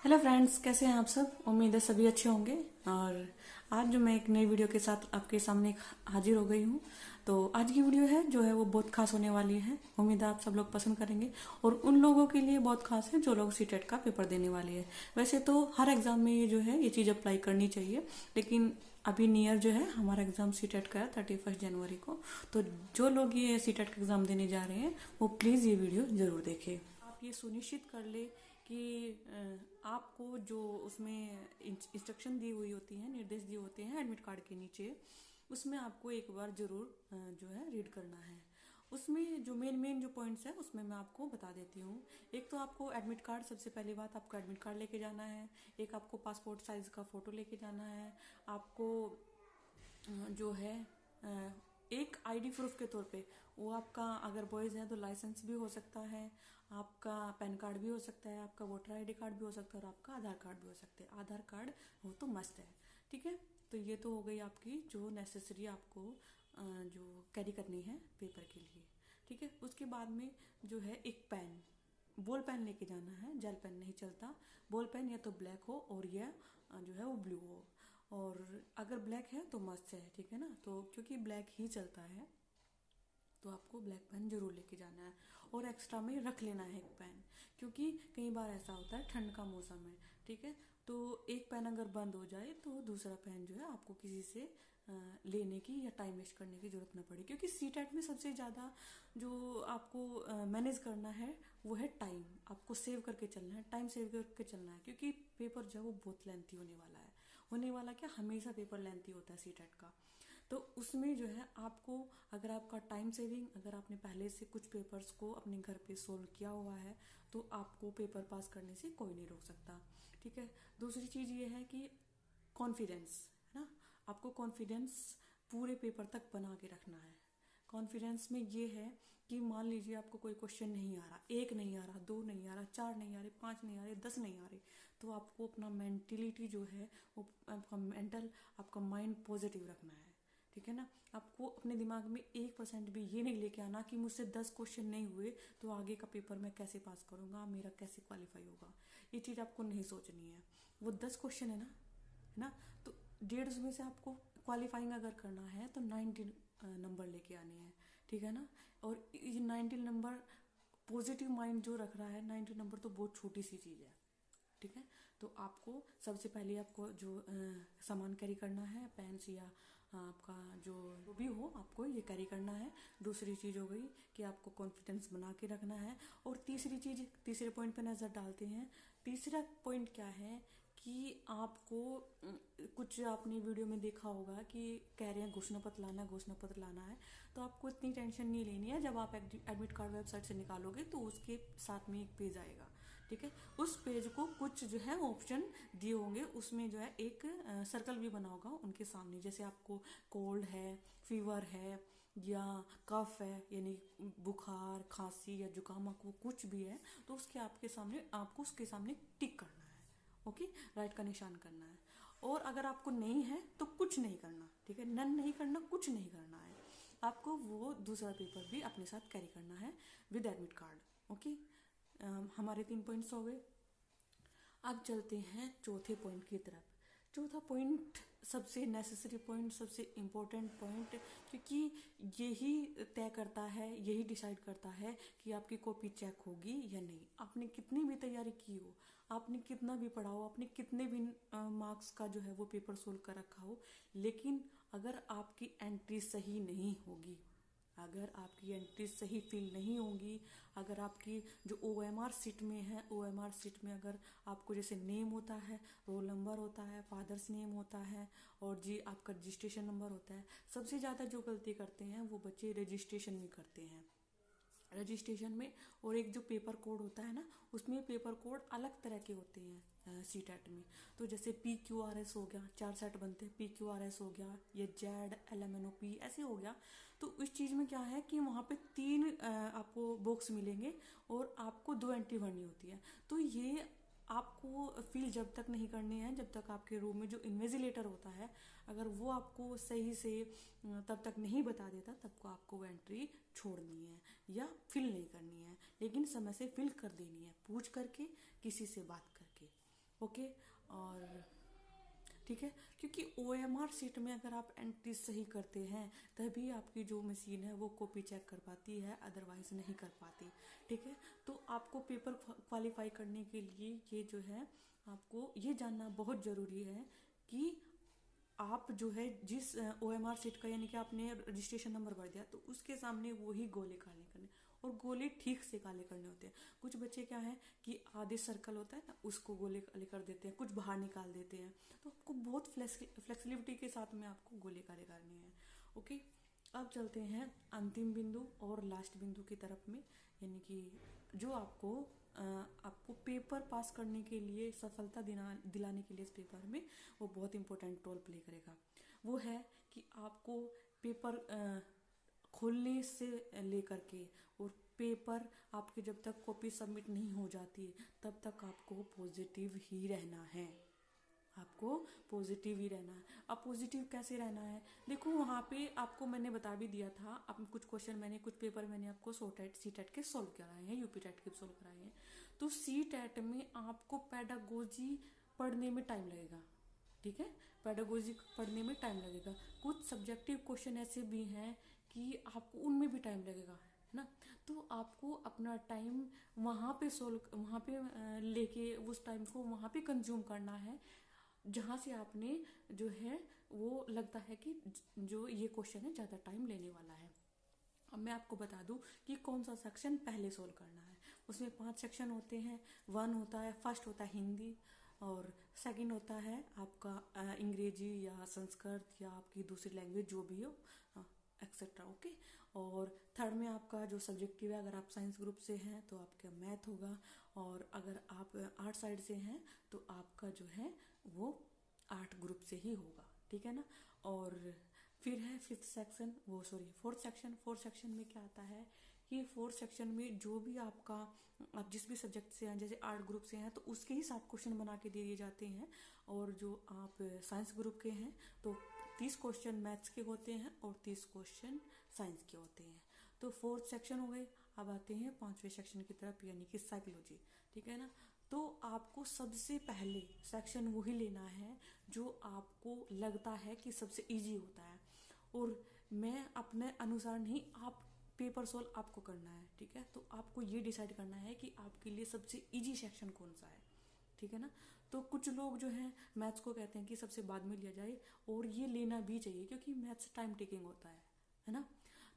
Hello friends, कैसे हैं आप सब। उम्मीद है सभी अच्छे होंगे। और आज जो मैं एक नई वीडियो के साथ आपके सामने हाजिर हो गई हूँ। तो आज की वीडियो है जो है वो बहुत खास होने वाली है। उम्मीद है आप सब लोग पसंद करेंगे और उन लोगों के लिए बहुत खास है जो लोग सीटेट का पेपर देने वाले हैं। वैसे तो हर एग्जाम में ये जो है ये चीज़ अप्लाई करनी चाहिए, लेकिन अभी नियर जो है हमारा एग्जाम सीटेट का है 31 जनवरी को। तो जो लोग ये सीटेट का एग्जाम देने जा रहे हैं वो प्लीज़ ये वीडियो ज़रूर देखें। आप ये सुनिश्चित कर ले कि आपको जो उसमें इंस्ट्रक्शन दी हुई होती हैं, निर्देश दिए होते हैं एडमिट कार्ड के नीचे, उसमें आपको एक बार जरूर जो है रीड करना है। उसमें जो मेन मेन जो पॉइंट्स है उसमें मैं आपको बता देती हूँ। एक तो आपको एडमिट कार्ड, सबसे पहली बात आपको एडमिट कार्ड लेके जाना है। एक आपको पासपोर्ट साइज का फोटो लेके जाना है। आपको जो है एक आईडी प्रूफ के तौर पे वो आपका, अगर बॉयज़ है तो लाइसेंस भी हो सकता है, आपका पैन कार्ड भी हो सकता है, आपका वोटर आईडी कार्ड भी हो सकता है और आपका आधार कार्ड भी हो सकता है। आधार कार्ड हो तो मस्त है, ठीक है। तो ये तो हो गई आपकी जो नेसेसरी आपको जो कैरी करनी है पेपर के लिए, ठीक है। उसके बाद में जो है एक पेन, बॉल पेन लेके जाना है। जेल पेन नहीं चलता, बॉल पेन या तो ब्लैक हो और यह जो है वो ब्लू हो। और अगर ब्लैक है तो मस्त है, ठीक है ना। तो क्योंकि ब्लैक ही चलता है तो आपको ब्लैक पेन जरूर लेके जाना है। और एक्स्ट्रा में रख लेना है एक पेन, क्योंकि कई बार ऐसा होता है ठंड का मौसम है, ठीक है। तो एक पेन अगर बंद हो जाए तो दूसरा पेन जो है आपको किसी से लेने की या टाइम वेस्ट करने की जरूरत ना पड़े, क्योंकि सीटेट में सबसे ज़्यादा जो आपको मैनेज करना है वो है टाइम। आपको सेव करके चलना है, टाइम सेव करके चलना है, क्योंकि पेपर जो है वो बहुत लेंथी होने वाला है। होने वाला क्या, हमेशा पेपर लेंथी होता है सीटेट का। तो उसमें जो है आपको, अगर आपका टाइम सेविंग, अगर आपने पहले से कुछ पेपर्स को अपने घर पे सोल्व किया हुआ है तो आपको पेपर पास करने से कोई नहीं रोक सकता, ठीक है। दूसरी चीज़ ये है कि कॉन्फिडेंस, है ना। आपको कॉन्फिडेंस पूरे पेपर तक बना के रखना है। कॉन्फिडेंस में ये है कि मान लीजिए आपको कोई क्वेश्चन नहीं आ रहा, एक नहीं आ रहा, दो नहीं आ रहा, चार नहीं आ रहे, पांच नहीं आ रहे, 10 नहीं आ रहे, तो आपको अपना मेंटिलिटी जो है वो, आपका मेंटल, आपका माइंड पॉजिटिव रखना है, ठीक है ना। आपको अपने दिमाग में 1% भी ये नहीं लेके आना कि मुझसे 10 क्वेश्चन नहीं हुए तो आगे का पेपर मैं कैसे पास करूंगा, मेरा कैसे क्वालिफाई होगा। ये चीज़ आपको नहीं सोचनी है। वो 10 क्वेश्चन है ना, तो 150 में से आपको क्वालिफाइंग अगर करना है तो 90 नंबर लेके आने हैं, ठीक है ना। और ये 90 नंबर, पॉजिटिव माइंड जो रख रहा है, 90 नंबर तो बहुत छोटी सी चीज़ है, ठीक है। तो आपको सबसे पहले आपको जो सामान कैरी करना है, पेन्स या आपका जो भी हो, आपको ये कैरी करना है। दूसरी चीज़ हो गई कि आपको कॉन्फिडेंस बना के रखना है। और तीसरी चीज़, तीसरे पॉइंट पे नज़र डालते हैं। तीसरा पॉइंट क्या है कि आपको कुछ आपने वीडियो में देखा होगा कि कह रहे हैं घोषणा पत्र लाना है, घोषणा पत्र लाना है। तो आपको इतनी टेंशन नहीं लेनी है। जब आप एडमिट कार्ड वेबसाइट से निकालोगे तो उसके साथ में एक पेज आएगा, ठीक है। उस पेज को कुछ जो है ऑप्शन दिए होंगे, उसमें जो है एक सर्कल भी बना होगा उनके सामने। जैसे आपको कोल्ड है, फीवर है या कफ है, यानी बुखार, खांसी या जुकाम, आपको कुछ भी है तो उसके आपके सामने, आपको उसके सामने टिक करना है, ओके, राइट का निशान करना है। और अगर आपको नहीं है तो कुछ नहीं करना, ठीक है। नन नहीं करना, कुछ नहीं करना है। आपको वो दूसरा पेपर भी अपने साथ कैरी करना है विद एडमिट कार्ड, ओके। हमारे 3 पॉइंट्स हो गए। अब चलते हैं चौथे पॉइंट की तरफ। चौथा पॉइंट सबसे नेसेसरी पॉइंट, सबसे इम्पोर्टेंट पॉइंट, क्योंकि यही तय करता है, यही डिसाइड करता है कि आपकी कॉपी चेक होगी या नहीं। आपने कितनी भी तैयारी की हो, आपने कितना भी पढ़ा हो, आपने कितने भी मार्क्स का जो है वो पेपर सोल्व कर रखा हो, लेकिन अगर आपकी एंट्री सही नहीं होगी, अगर आपकी एंट्री सही फिल नहीं होगी, अगर आपकी जो OMR सीट में है, OMR सीट में अगर आपको जैसे नेम होता है, रोल नंबर होता है, फादर्स नेम होता है और जी आपका रजिस्ट्रेशन नंबर होता है। सबसे ज़्यादा जो गलती करते हैं वो बच्चे रजिस्ट्रेशन में करते हैं, रजिस्ट्रेशन में। और एक जो पेपर कोड होता है ना, उसमें पेपर कोड अलग तरह के होते हैं सीटेट में। तो जैसे PQRS हो गया, 4 सेट बनते हैं, PQRS हो गया, ये ZLMNOP ऐसे हो गया। तो इस चीज़ में क्या है कि वहाँ पे 3 आपको बॉक्स मिलेंगे और आपको 2 एंट्री भरनी होती है। तो ये आपको फील जब तक नहीं करनी है जब तक आपके रूम में जो इन्विजिलेटर होता है, अगर वो आपको सही से तब तक नहीं बता देता, तब को आपको वो एंट्री छोड़नी है या फिल नहीं करनी है। लेकिन समय से फिल कर देनी है, पूछ करके, किसी से बात करके, ओके। और ठीक है, क्योंकि OMR सीट में अगर आप एंट्री सही करते हैं तभी आपकी जो मशीन है वो कॉपी चेक कर पाती है, अदरवाइज नहीं कर पाती। ठीक है, तो आपको पेपर क्वालिफाई करने के लिए ये जो है आपको ये जानना बहुत ज़रूरी है कि आप जो है जिस OMR सीट का, यानी कि आपने रजिस्ट्रेशन नंबर भर दिया तो उसके सामने वही गोले काले करने, और गोले ठीक से काले करने होते हैं। कुछ बच्चे क्या है कि आधे सर्कल होता है ना, उसको गोले काले कर देते हैं, कुछ बाहर निकाल देते हैं। तो आपको बहुत फ्लेक्सिबिलिटी के साथ में आपको गोले काले करने हैं। ओके, अब चलते हैं अंतिम बिंदु और लास्ट बिंदु की तरफ में, यानी कि जो आपको पेपर पास करने के लिए, सफलता दिलाने के लिए इस पेपर में वो बहुत इंपॉर्टेंट रोल प्ले करेगा। वो है कि आपको पेपर खोलने से लेकर के और पेपर आपके जब तक कॉपी सबमिट नहीं हो जाती तब तक आपको पॉजिटिव ही रहना है। आपको पॉजिटिव ही रहना है। अब पॉजिटिव कैसे रहना है, देखो वहां पे आपको मैंने बता भी दिया था। अब कुछ क्वेश्चन कुछ पेपर मैंने आपको सीटेट के सोल्व कराए हैं, यूपीटेट के सोल्व कराए हैं। तो सीटेट में आपको पेडागोजी पढ़ने में टाइम लगेगा। ठीक है, पेडागोजी पढ़ने में टाइम लगेगा। कुछ सब्जेक्टिव क्वेश्चन ऐसे भी हैं कि आपको उनमें भी टाइम लगेगा, है ना। तो आपको अपना टाइम वहां पे लेके उस टाइम को वहां पे कंज्यूम करना है जहां से आपने जो है वो लगता है कि जो ये क्वेश्चन है ज्यादा टाइम लेने वाला है। अब मैं आपको बता दूं कि कौन सा सेक्शन पहले सोल्व करना है। उसमें 5 सेक्शन होते हैं। 1 होता है, फर्स्ट होता है हिंदी, और सेकंड होता है आपका अंग्रेजी या संस्कृत या आपकी दूसरी लैंग्वेज जो भी हो, एक्सेट्रा। ओके, और थर्ड में आपका जो सब्जेक्टिव है, अगर आप साइंस ग्रुप से हैं तो आपका मैथ होगा, और अगर आप आर्ट साइड से हैं तो आपका जो है वो आर्ट ग्रुप से ही होगा। ठीक है ना। और फिर है फोर्थ सेक्शन में क्या आता है कि फोर्थ सेक्शन में जो भी आप जिस भी सब्जेक्ट से हैं, जैसे आर्ट ग्रुप से हैं तो उसके ही 7 क्वेश्चन बना के दे दिए जाते हैं, और जो आप साइंस ग्रुप के हैं तो 30 क्वेश्चन मैथ्स के होते हैं और 30 क्वेश्चन साइंस के होते हैं। तो फोर्थ सेक्शन हो गए। अब आते हैं 5वें सेक्शन की तरफ, यानी कि साइकोलॉजी। ठीक है ना। तो आपको सबसे पहले सेक्शन वही लेना है जो आपको लगता है कि सबसे इजी होता है, और मैं अपने अनुसार नहीं, आप पेपर सोल्व आपको करना है। ठीक है, तो आपको ये डिसाइड करना है कि आपके लिए सबसे इजी सेक्शन कौन सा है। ठीक है ना। तो कुछ लोग जो है मैथ्स को कहते हैं कि सबसे बाद में लिया जाए, और ये लेना भी चाहिए क्योंकि मैथ्स टाइम टेकिंग होता है ना।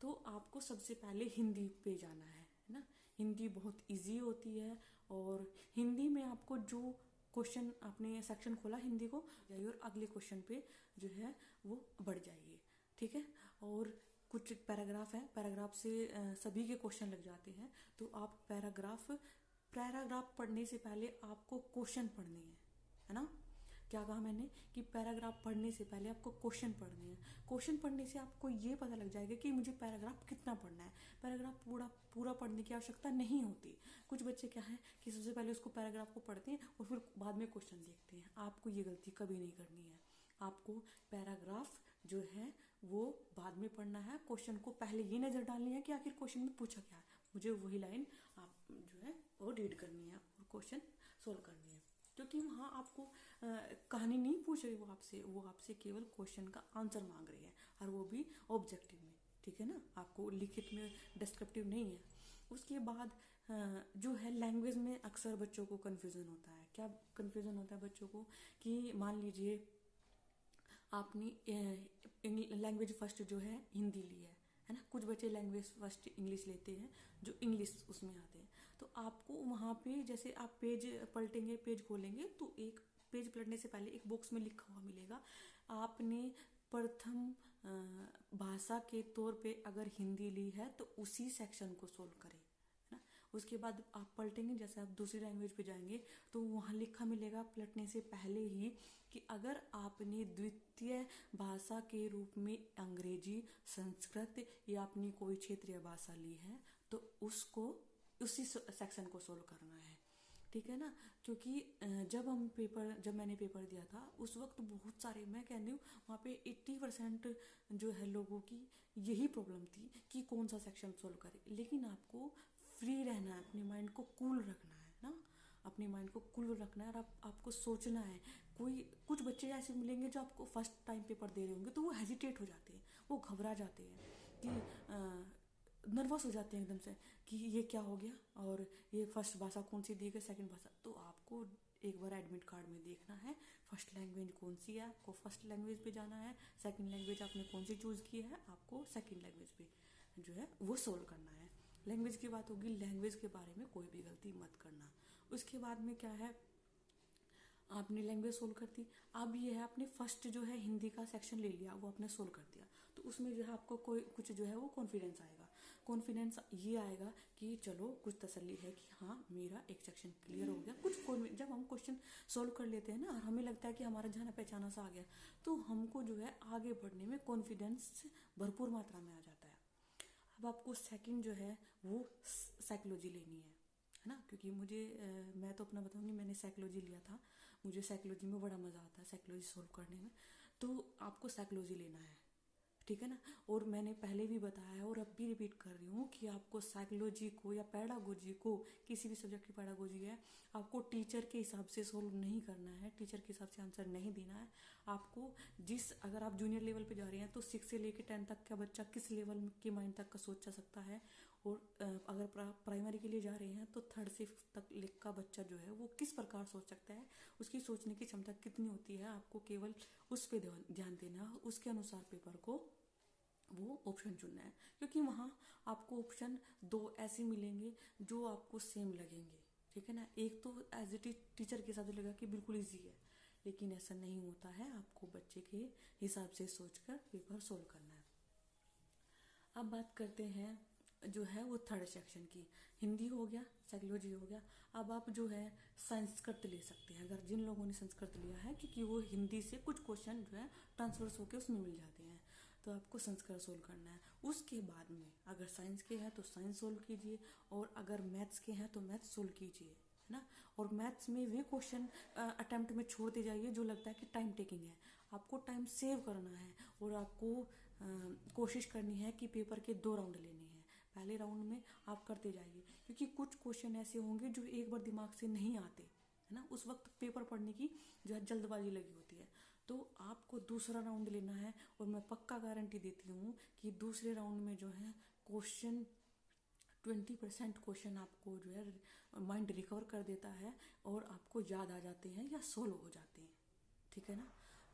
तो आपको सबसे पहले हिंदी पे जाना है ना। हिंदी बहुत इजी होती है, और हिंदी में आपको जो क्वेश्चन आपने सेक्शन खोला हिंदी को जाइए और अगले क्वेश्चन पे जो है वो बढ़ जाइए। ठीक है, और कुछ पैराग्राफ है, पैराग्राफ से सभी के क्वेश्चन लग जाते हैं। तो आप पैराग्राफ पढ़ने से पहले आपको क्वेश्चन पढ़ने हैं, है ना। क्या कहा मैंने कि पैराग्राफ पढ़ने से पहले आपको क्वेश्चन पढ़ने हैं। क्वेश्चन पढ़ने से आपको ये पता लग जाएगा कि मुझे पैराग्राफ कितना पढ़ना है। पैराग्राफ पूरा पढ़ने की आवश्यकता नहीं होती। कुछ बच्चे क्या है कि सबसे पहले उसको पैराग्राफ को पढ़ते हैं और फिर बाद में क्वेश्चन देखते हैं। आपको ये गलती कभी नहीं करनी है। आपको पैराग्राफ जो है वो बाद में पढ़ना है। क्वेश्चन को पहले ये नजर डालनी है कि आखिर क्वेश्चन में पूछा क्या है, मुझे वही लाइन आप जो है वो रीड करनी है और क्वेश्चन सोल्व करनी है। क्योंकि वहां आपको कहानी नहीं पूछ रही वो आपसे केवल क्वेश्चन का आंसर मांग रही है, और वो भी ऑब्जेक्टिव में। ठीक है ना, आपको लिखित में डिस्क्रिप्टिव नहीं है। उसके बाद जो है लैंग्वेज में अक्सर बच्चों को कंफ्यूजन होता है। क्या कंफ्यूजन होता है बच्चों को कि मान लीजिए आपने लैंग्वेज फर्स्ट जो है हिंदी ली है ना। कुछ बच्चे लैंग्वेज फर्स्ट इंग्लिश लेते हैं, जो इंग्लिश उसमें आते हैं। तो आपको वहां पे जैसे आप पेज पलटेंगे, पेज खोलेंगे तो एक पेज पलटने से पहले एक बॉक्स में लिखा हुआ मिलेगा, आपने प्रथम भाषा के तौर पे अगर हिंदी ली है तो उसी सेक्शन को सोल्व करें, है ना। उसके बाद आप पलटेंगे, जैसे आप दूसरी लैंग्वेज पे जाएंगे तो वहां लिखा मिलेगा पलटने से पहले ही कि अगर आपने द्वितीय भाषा के रूप में अंग्रेजी, संस्कृत या अपनी कोई क्षेत्रीय भाषा ली है तो उसको उसी सेक्शन को सोल्व करना है। ठीक है ना। क्योंकि जब मैंने पेपर दिया था उस वक्त बहुत सारे, मैं कह रही हूँ वहाँ पे 80% जो है लोगों की यही प्रॉब्लम थी कि कौन सा सेक्शन सोल्व करे। लेकिन आपको फ्री रहना है, अपने माइंड को कूल रखना है ना। अपनी माइंड को कूल रखना है और आपको सोचना है। कुछ बच्चे ऐसे मिलेंगे जो आपको फर्स्ट टाइम पेपर दे रहे होंगे तो वो हेजिटेट हो जाते हैं, वो घबरा जाते हैं कि नर्वस हो जाते हैं एकदम से कि ये क्या हो गया और ये फर्स्ट भाषा कौन सी दी गई, सेकंड भाषा। तो आपको एक बार एडमिट कार्ड में देखना है फर्स्ट लैंग्वेज कौन सी है, आपको फर्स्ट लैंग्वेज पे जाना है। सेकंड लैंग्वेज आपने कौन सी चूज की है, आपको सेकंड लैंग्वेज पे जो है वो सोल्व करना है। लैंग्वेज की बात होगी, लैंग्वेज के बारे में कोई भी गलती मत करना। उसके बाद में क्या है, आपने लैंग्वेज सोल्व कर दी। अब ये है आपने फर्स्ट जो है हिंदी का सेक्शन ले लिया, वो आपने सोल्व कर दिया, तो उसमें जो है आपको कोई कुछ जो है वो कॉन्फिडेंस आएगा। कॉन्फिडेंस ये आएगा कि चलो कुछ तसल्ली है कि हाँ मेरा एक सेक्शन क्लियर हो गया। जब हम क्वेश्चन सोल्व कर लेते हैं ना और हमें लगता है कि हमारा जाना पहचाना सा आ गया, तो हमको जो है आगे बढ़ने में कॉन्फिडेंस भरपूर मात्रा में आ जाता है। अब आपको सेकंड जो है वो साइकोलॉजी लेनी है ना, क्योंकि मैं तो अपना बताऊंगी, मैंने साइकोलॉजी लिया था, मुझे साइकोलॉजी में बड़ा मजा आता है साइकोलॉजी सोल्व करने में। तो आपको साइकोलॉजी लेना है, ठीक है ना। और मैंने पहले भी बताया है और अब भी रिपीट कर रही हूँ कि आपको साइकोलॉजी को या पेडागोजी को, किसी भी सब्जेक्ट की पेडागोजी है, आपको टीचर के हिसाब से सोल्व नहीं करना है, टीचर के हिसाब से आंसर नहीं देना है आपको। अगर आप जूनियर लेवल पे जा रहे हैं तो 6 से लेकर 10 तक का बच्चा किस लेवल के माइंड तक का सोच सकता है, और अगर प्राइमरी के लिए जा रहे हैं तो 3rd से 5th तक का बच्चा जो है वो किस प्रकार सोच सकता है, उसकी सोचने की क्षमता कितनी होती है, आपको केवल उस पर ध्यान देना, उसके अनुसार पेपर को वो ऑप्शन चुनना है। क्योंकि वहां आपको ऑप्शन 2 ऐसे मिलेंगे जो आपको सेम लगेंगे, ठीक है ना। एक तो एज ए टीचर के साथ लगेगा कि बिल्कुल इजी है, लेकिन ऐसा नहीं होता है, आपको बच्चे के हिसाब से सोचकर पेपर सोल्व करना है। अब बात करते हैं जो है वो 3rd सेक्शन की। हिंदी हो गया, साइकोलॉजी हो गया। अब आप जो है संस्कृत ले सकते हैं, अगर जिन लोगों ने संस्कृत लिया है, क्योंकि वो हिंदी से कुछ क्वेश्चन जो है ट्रांसफर्स होकर उसमें मिल जाते हैं, तो आपको संस्कृत सोल्व करना है। उसके बाद में अगर साइंस के हैं तो साइंस सोल्व कीजिए, और अगर मैथ्स के हैं तो मैथ्स सोल्व कीजिए, है ना। और मैथ्स में वे क्वेश्चन अटेम्प्ट में छोड़ते जाइए जो लगता है कि टाइम टेकिंग है। आपको टाइम सेव करना है और आपको कोशिश करनी है कि पेपर के 2 राउंड लेने हैं। पहले राउंड में आप करते जाइए, क्योंकि कुछ क्वेश्चन ऐसे होंगे जो एक बार दिमाग से नहीं आते, है ना। उस वक्त पेपर पढ़ने की जो है जल्दबाजी लगी होती है, तो आपको दूसरा राउंड लेना है। और मैं पक्का गारंटी देती हूँ कि दूसरे राउंड में जो है 20% क्वेश्चन आपको जो है माइंड रिकवर कर देता है और आपको याद आ जाते हैं या सोल्व हो जाते हैं, ठीक है ना।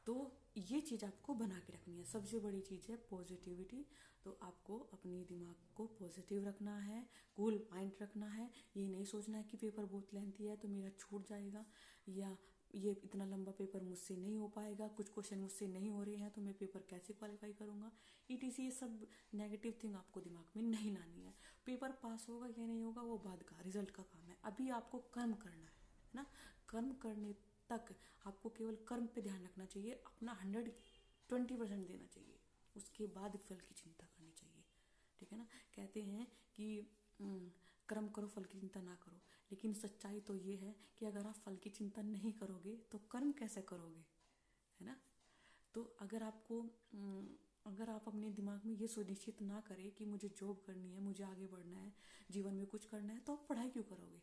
तो ये चीज आपको बना के रखनी है। सबसे बड़ी चीज है पॉजिटिविटी, तो आपको अपनी दिमाग को पॉजिटिव रखना है, कूल माइंड रखना है। ये नहीं सोचना है कि पेपर बहुत लेंथी है तो मेरा छूट जाएगा, या ये इतना लंबा पेपर मुझसे नहीं हो पाएगा, कुछ क्वेश्चन मुझसे नहीं हो रहे हैं तो मैं पेपर कैसे क्वालिफाई करूंगा, ईटीसी। ये सब नेगेटिव थिंग आपको दिमाग में नहीं लानी है। पेपर पास होगा या नहीं होगा वो बाद का, रिजल्ट का काम है। अभी आपको कर्म करना है ना। कर्म करने तक आपको केवल कर्म पे ध्यान रखना चाहिए, अपना 120% देना चाहिए, उसके बाद फल की चिंता करनी चाहिए, ठीक है ना। कहते हैं कि कर्म करो फल की चिंता ना करो, लेकिन सच्चाई तो ये है कि अगर आप फल की चिंता नहीं करोगे तो कर्म कैसे करोगे, है ना। तो अगर आप अपने दिमाग में ये सुनिश्चित ना करें कि मुझे जॉब करनी है, मुझे आगे बढ़ना है, जीवन में कुछ करना है, तो आप पढ़ाई क्यों करोगे।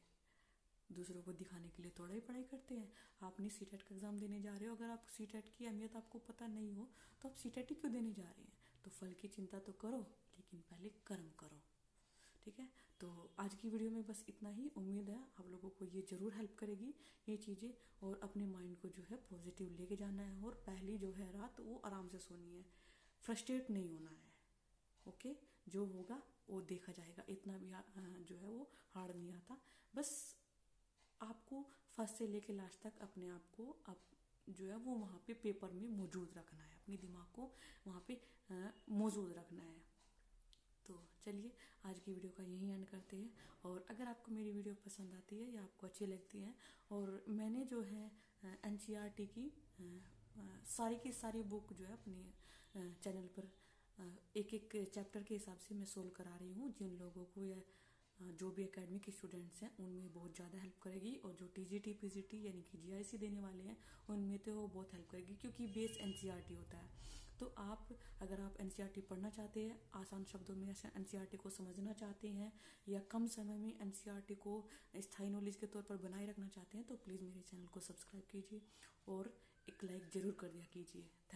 दूसरों को दिखाने के लिए थोड़ा ही पढ़ाई करते हैं। आपने सीटेट का एग्जाम देने जा रहे हो, अगर आप सीटेट की अहमियत आपको पता नहीं हो तो आप सीटेट ही क्यों देने जा रहे हैं। तो फल की चिंता तो करो, लेकिन पहले कर्म करो, ठीक है। तो आज की वीडियो में बस इतना ही। उम्मीद है आप लोगों को ये जरूर हेल्प करेगी ये चीज़ें, और अपने माइंड को जो है पॉजिटिव लेके जाना है, और पहली जो है रात वो आराम से सोनी है, फ्रस्ट्रेट नहीं होना है, ओके। जो होगा वो देखा जाएगा, इतना भी जो है वो हार्ड नहीं आता। बस आपको फर्स्ट से लेके लास्ट तक अपने आप को जो है वो वहाँ पे पेपर में मौजूद रखना है, अपने दिमाग को वहाँ पे मौजूद रखना है। तो चलिए आज की वीडियो का यही एंड करते हैं। और अगर आपको मेरी वीडियो पसंद आती है या आपको अच्छी लगती है, और मैंने जो है एनसीईआरटी की सारी की सारी बुक जो है अपने चैनल पर एक एक चैप्टर के हिसाब से मैं सोल्व करा रही हूँ, जिन लोगों को या जो भी एकेडमिक के स्टूडेंट्स हैं उनमें बहुत ज़्यादा हेल्प करेगी, और जो टीजीटी पीजीटी यानी कि जीआईसी देने वाले हैं उनमें तो वो बहुत हेल्प करेगी, क्योंकि बेस एनसीईआरटी होता है। तो आप अगर आप एनसीईआरटी पढ़ना चाहते हैं, आसान शब्दों में एनसीईआरटी को समझना चाहते हैं या कम समय में एनसीईआरटी को स्थायी नॉलेज के तौर पर बनाए रखना चाहते हैं तो प्लीज़ मेरे चैनल को सब्सक्राइब कीजिए और एक लाइक ज़रूर कर दिया कीजिए। थैंक